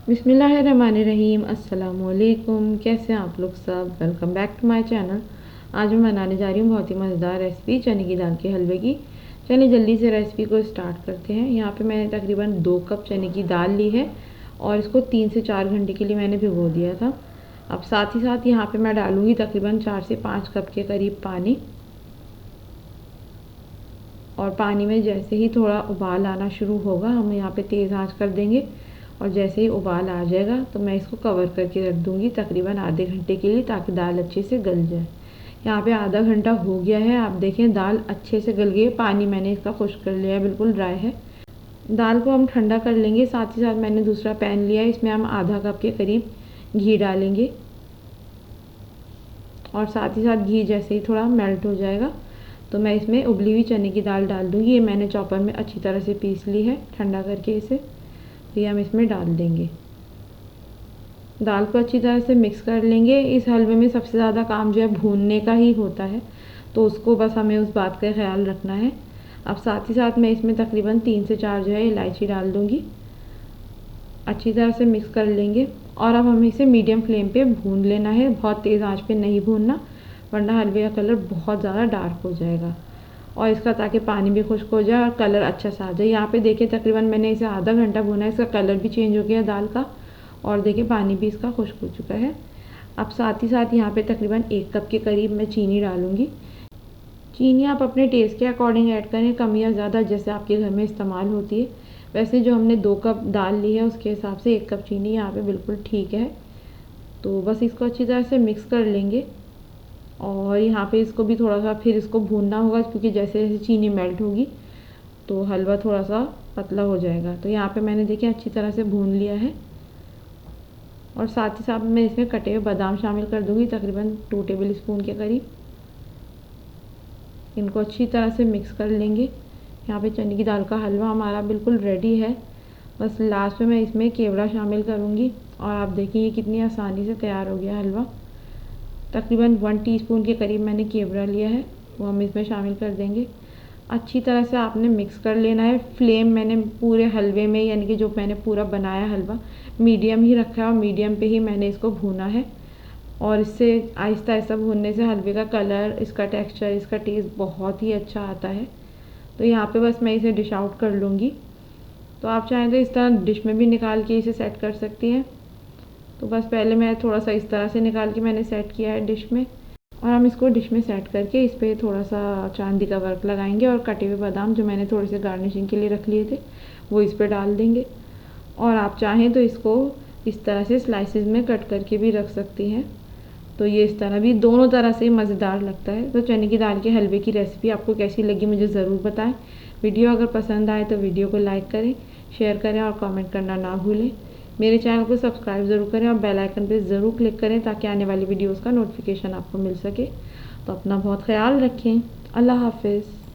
बिस्मिल्लाहिर्रहमानिर्रहीम। अस्सलाम वालेकुम। कैसे हैं आप लोग सब? Welcome back to my channel. आज मैं बनाने जा रही हूँ बहुत ही मज़ेदार रेसिपी चने की दाल के हलवे की। चलिए जल्दी से रेसिपी को स्टार्ट करते हैं। यहाँ पे मैंने तकरीबन 2 कप चने की दाल ली है और इसको 3 से 4 घंटे के लिए मैंने भिगो दिया था। अब साथ ही साथ यहाँ पे मैं डालूँगी तकरीबन 4 से 5 कप के करीब पानी। और पानी में जैसे ही थोड़ा उबाल आना शुरू होगा हम यहाँ पे तेज़ आंच कर देंगे और जैसे ही उबाल आ जाएगा तो मैं इसको कवर करके रख दूँगी तकरीबन आधे घंटे के लिए, ताकि दाल अच्छे से गल जाए। यहाँ पे आधा घंटा हो गया है, आप देखें दाल अच्छे से गल गई है। पानी मैंने इसका खुश्क कर लिया है, बिल्कुल ड्राई है। दाल को हम ठंडा कर लेंगे। साथ ही साथ मैंने दूसरा पैन लिया है, इसमें हम आधा कप के करीब घी डालेंगे और साथ ही साथ घी जैसे ही थोड़ा मेल्ट हो जाएगा तो मैं इसमें उबली हुई चने की दाल डाल दूँगी। ये मैंने चॉपर में अच्छी तरह से पीस ली है ठंडा करके इसे। ये हम इसमें डाल देंगे। दाल को अच्छी तरह से मिक्स कर लेंगे। इस हलवे में सबसे ज़्यादा काम जो है भूनने का ही होता है, तो उसको बस हमें उस बात का ख्याल रखना है। अब साथ ही साथ मैं इसमें तकरीबन 3 से 4 जो है इलायची डाल दूँगी। अच्छी तरह से मिक्स कर लेंगे और अब हमें इसे मीडियम फ्लेम पे भून लेना है। बहुत तेज़ आंच पे नहीं भूनना, वरना हलवे का कलर बहुत ज़्यादा डार्क हो जाएगा। और इसका ताकि पानी भी खुश्क हो जाए और कलर अच्छा सा आ जाए। यहाँ पे देखिए तकरीबन मैंने इसे आधा घंटा भुना है, इसका कलर भी चेंज हो गया दाल का और देखिए पानी भी इसका खुश्क हो चुका है। अब साथ ही साथ यहाँ पे तकरीबन 1 कप के करीब मैं चीनी डालूँगी। चीनी आप अपने टेस्ट के अकॉर्डिंग ऐड करें, कम या ज़्यादा जैसे आपके घर में इस्तेमाल होती है। वैसे जो हमने 2 कप दाल ली है उसके हिसाब से 1 कप चीनी यहाँ पे बिल्कुल ठीक है। तो बस इसको अच्छी तरह से मिक्स कर लेंगे और यहाँ पे इसको भी थोड़ा सा फिर इसको भूनना होगा, क्योंकि जैसे जैसे चीनी मेल्ट होगी तो हलवा थोड़ा सा पतला हो जाएगा। तो यहाँ पे मैंने देखिए अच्छी तरह से भून लिया है और साथ ही साथ मैं इसमें कटे हुए बादाम शामिल कर दूँगी तकरीबन 2 टेबल स्पून के करीब। इनको अच्छी तरह से मिक्स कर लेंगे। यहाँ पे चने की दाल का हलवा हमारा बिल्कुल रेडी है। बस लास्ट में मैं इसमें केवड़ा शामिल करूँगी और आप देखिए ये कितनी आसानी से तैयार हो गया हलवा। तकरीबन 1 टीस्पून के करीब मैंने केवड़ा लिया है, वो हम इसमें शामिल कर देंगे। अच्छी तरह से आपने मिक्स कर लेना है। फ्लेम मैंने पूरे हलवे में, यानी कि जो मैंने पूरा बनाया हलवा, मीडियम ही रखा है और मीडियम पे ही मैंने इसको भूना है। और इससे आहिस्ता आहिस्ता भूनने से हलवे का कलर, इसका टेक्स्चर, इसका टेस्ट बहुत ही अच्छा आता है। तो यहाँ पे बस मैं इसे डिश आउट कर लूँगी। तो आप चाहें तो इस तरह डिश में भी निकाल के इसे सेट कर सकती हैं। तो बस पहले मैं थोड़ा सा इस तरह से निकाल के मैंने सेट किया है डिश में, और हम इसको डिश में सेट करके इस पर थोड़ा सा चांदी का वर्क लगाएंगे और कटे हुए बादाम जो मैंने थोड़े से गार्निशिंग के लिए रख लिए थे वो इस पर डाल देंगे। और आप चाहें तो इसको इस तरह से स्लाइसेस में कट करके भी रख सकती हैं। तो ये इस तरह भी दोनों तरह से मज़ेदार लगता है। तो चने की दाल के हलवे की रेसिपी आपको कैसी लगी मुझे ज़रूर बताएं। वीडियो अगर पसंद आए तो वीडियो को लाइक करें, शेयर करें और कमेंट करना ना भूलें। मेरे चैनल को सब्सक्राइब ज़रूर करें और बेल आइकन पे ज़रूर क्लिक करें ताकि आने वाली वीडियोस का नोटिफिकेशन आपको मिल सके। तो अपना बहुत ख्याल रखें। अल्लाह हाफ़िज़।